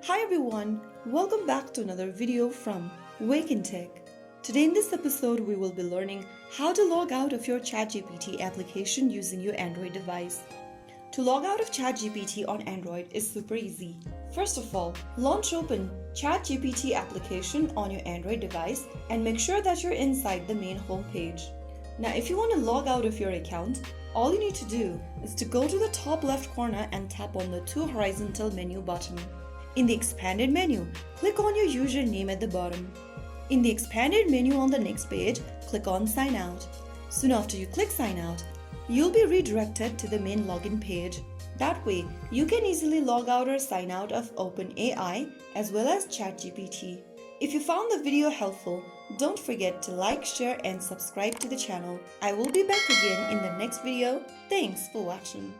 Hi everyone, welcome back to another video from Wake&Tech. Today in this episode we will be learning how to log out of your ChatGPT application using your Android device. To log out of ChatGPT on Android is super easy. First of all, launch open ChatGPT application on your Android device and make sure that you're inside the main home page. Now if you want to log out of your account, all you need to do is to go to the top left corner and tap on the two horizontal menu button. In the expanded menu, click on your username at the bottom. In the expanded menu on the next page, click on Sign Out. Soon after you click Sign Out, you'll be redirected to the main login page. That way, you can easily log out or sign out of OpenAI as well as ChatGPT. If you found the video helpful, don't forget to like, share and subscribe to the channel. I will be back again in the next video. Thanks for watching.